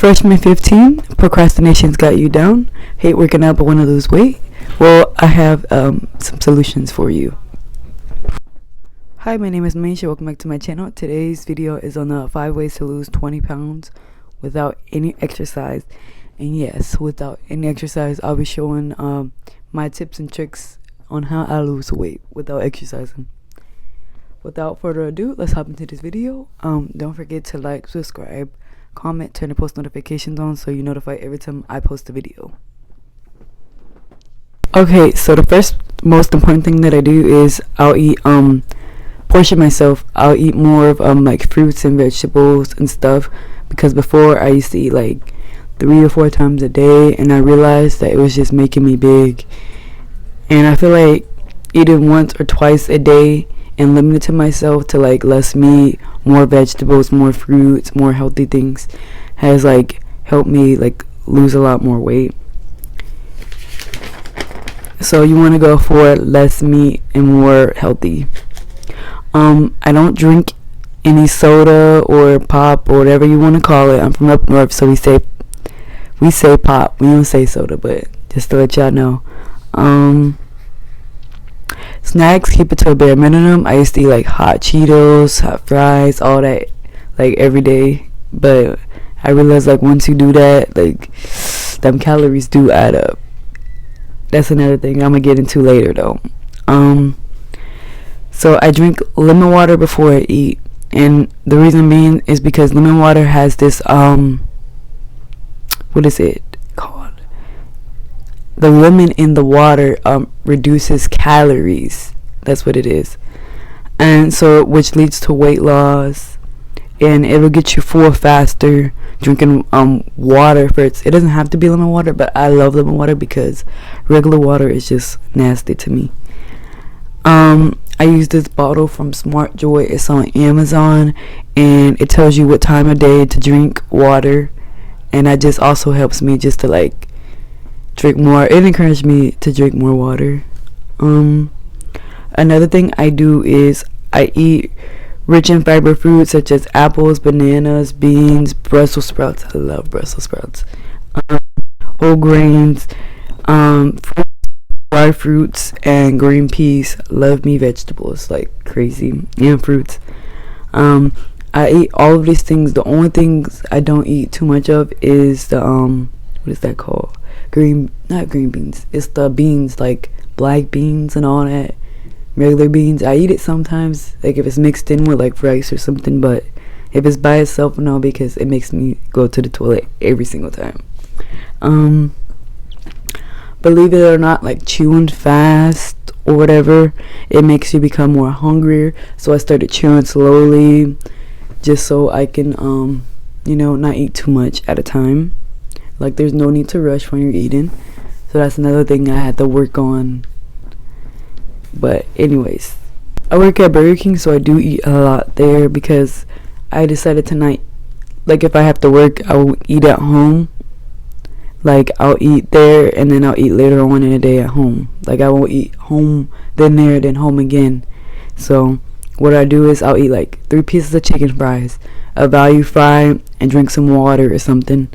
Freshman 15, procrastination's got you down. Hate working out but want to lose weight? Well, I have some solutions for you. Hi, my name is Myeishashanell. Welcome back to my channel. Today's video is on the 5 ways to lose 20 pounds without any exercise. And yes, without any exercise, I'll be showing my tips and tricks on how I lose weight without exercising. Without further ado, let's hop into this video. Don't forget to like, subscribe, comment, turn the post notifications on so you're notified every time I post a video. Okay, so the first most important thing that I do is I'll eat portion myself. I'll eat more of like fruits and vegetables and stuff, because before I used to eat like 3 or 4 times a day, and I realized that it was just making me big. And I feel like eating once or twice a day and limiting to myself to like less meat, more vegetables, more fruits, more healthy things has like helped me like lose a lot more weight. So you want to go for less meat and more healthy. I don't drink any soda or pop or whatever you want to call it. I'm from up north, so we say pop. We don't say soda, but just to let y'all know. Snacks, keep it to a bare minimum. I used to eat like hot Cheetos, hot fries, all that like every day, but I realized like once you do that, like them calories do add up. That's another thing I'm gonna get into later though. So I drink lemon water before I eat, and the reason being is because lemon water has this what is it called? The lemon in the water reduces calories. That's what it is. And so, which leads to weight loss, and it will get you full faster. Drinking water first. It doesn't have to be lemon water, but I love lemon water because regular water is just nasty to me. I use this bottle from Smart Joy. It's on Amazon, and it tells you what time of day to drink water, and that just also helps me just to like drink more. It encouraged me to drink more water. Another thing I do is I eat rich in fiber foods such as apples, bananas, beans, Brussels sprouts. I love Brussels sprouts. Whole grains, dry fruits, and green peas. Love me vegetables like crazy, and fruits. I eat all of these things. The only things I don't eat too much of is the what is that called? Not green beans. It's the beans like black beans and all that. Regular beans, I eat it sometimes, like if it's mixed in with like rice or something, but if it's by itself, no, because it makes me go to the toilet every single time. Believe it or not, like chewing fast or whatever, it makes you become more hungrier. So I started chewing slowly, just so I can you know, not eat too much at a time. Like there's no need to rush when you're eating. So that's another thing I had to work on. But anyways, I work at Burger King, so I do eat a lot there because I decided tonight, like if I have to work, I will eat at home. Like I'll eat there and then I'll eat later on in the day at home. Like I won't eat home, then there, then home again. So what I do is I'll eat like 3 pieces of chicken fries, a value fry, and drink some water or something.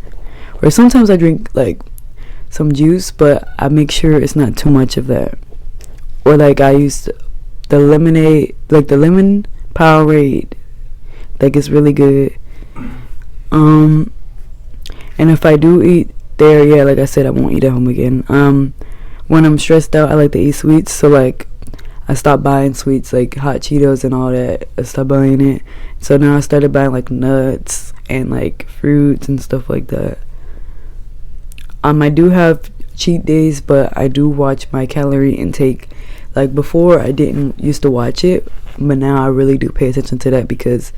Or sometimes I drink like some juice, but I make sure it's not too much of that. Or like I use the lemonade, like the lemon Powerade, like it's really good. And if I do eat there, yeah, like I said, I won't eat at home again. When I'm stressed out, I like to eat sweets, so like I stopped buying sweets like hot Cheetos and all that. I stopped buying it. So now I started buying like nuts and like fruits and stuff like that. I do have cheat days, but I do watch my calorie intake. Like before I didn't used to watch it, but now I really do pay attention to that because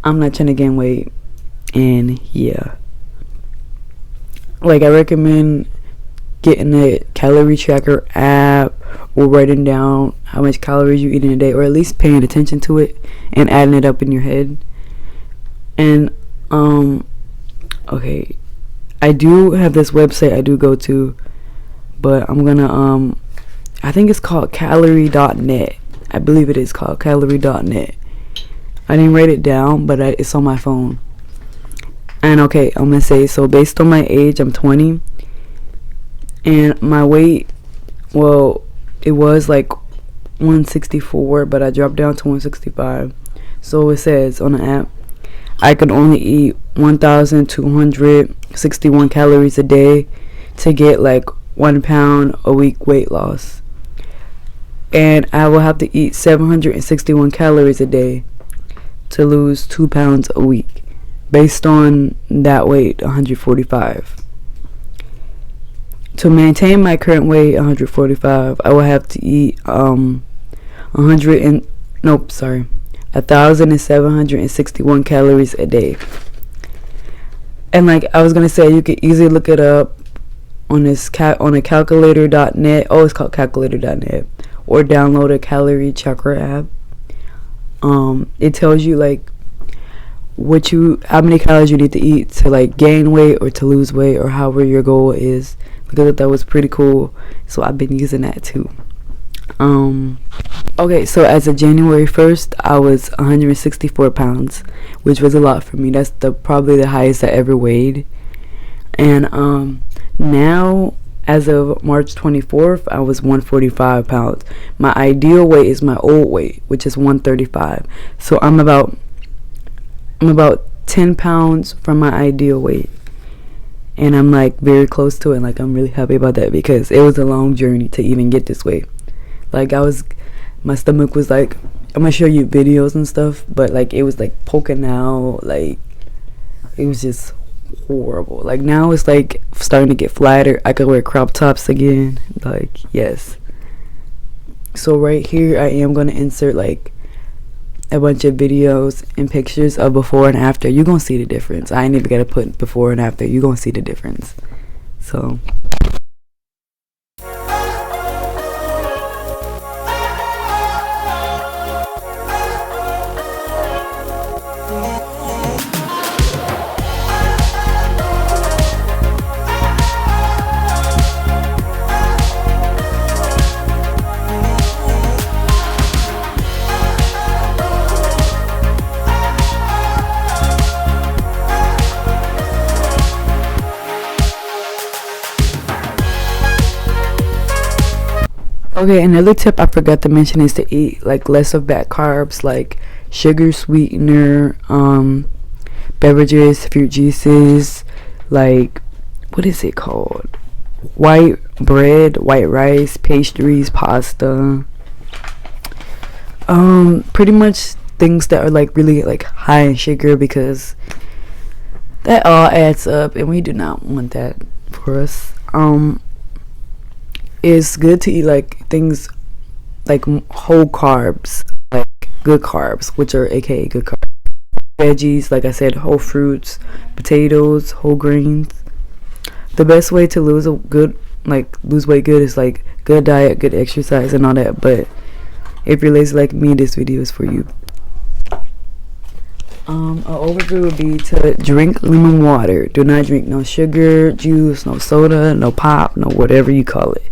I'm not trying to gain weight. And yeah, like I recommend getting a calorie tracker app or writing down how much calories you eat in a day, or at least paying attention to it and adding it up in your head. And okay, I do have this website I do go to, but I'm gonna I think it's called calorie.net. I believe it is called calorie.net. I didn't write it down, but it's on my phone. And okay, I'm gonna say, so based on my age, I'm 20, and my weight, well, it was like 164, but I dropped down to 165. So it says on the app, I could only eat 1,261 calories a day to get like 1 pound a week weight loss. And I will have to eat 761 calories a day to lose 2 pounds a week. Based on that weight, 145. To maintain my current weight, 145, I will have to eat 1,761 calories a day. And like I was gonna say, you could easily look it up on a calculator.net. Oh, it's called calculator.net, or download a calorie checker app. It tells you like how many calories you need to eat to like gain weight or to lose weight, or however your goal is, because that was pretty cool. So I've been using that too. Okay, so as of January 1st, I was 164 pounds, which was a lot for me. That's probably the highest I ever weighed. And now, as of March 24th, I was 145 pounds. My ideal weight is my old weight, which is 135. So I'm about 10 pounds from my ideal weight. And I'm like very close to it. And like I'm really happy about that, because it was a long journey to even get this weight. Like my stomach was like, I'm gonna show you videos and stuff, but like it was like poking out, like it was just horrible. Like now it's like starting to get flatter. I could wear crop tops again. Like, yes. So right here I am gonna insert like a bunch of videos and pictures of before and after. You're gonna see the difference. I ain't even gotta put before and after. You're gonna see the difference. So okay, another tip I forgot to mention is to eat like less of bad carbs, like sugar, sweetener, beverages, fruit juices, like what is it called? White bread, white rice, pastries, pasta. Pretty much things that are like really like high in sugar, because that all adds up and we do not want that for us. It's good to eat like things like whole carbs, like good carbs, which are aka good carbs. Veggies, like I said, whole fruits, potatoes, whole grains. The best way to lose weight good is like good diet, good exercise, and all that. But if you're lazy like me, this video is for you. An overview would be to drink lemon water. Do not drink no sugar, juice, no soda, no pop, no whatever you call it.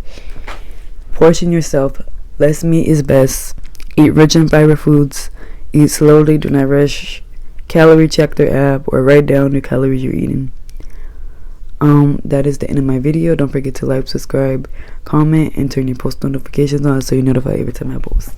Portion yourself. Less meat is best. Eat rich and fiber foods. Eat slowly. Do not rush. Calorie check their app or write down the calories you're eating. That is the end of my video. Don't forget to like, subscribe, comment, and turn your post notifications on so you're notified every time I post.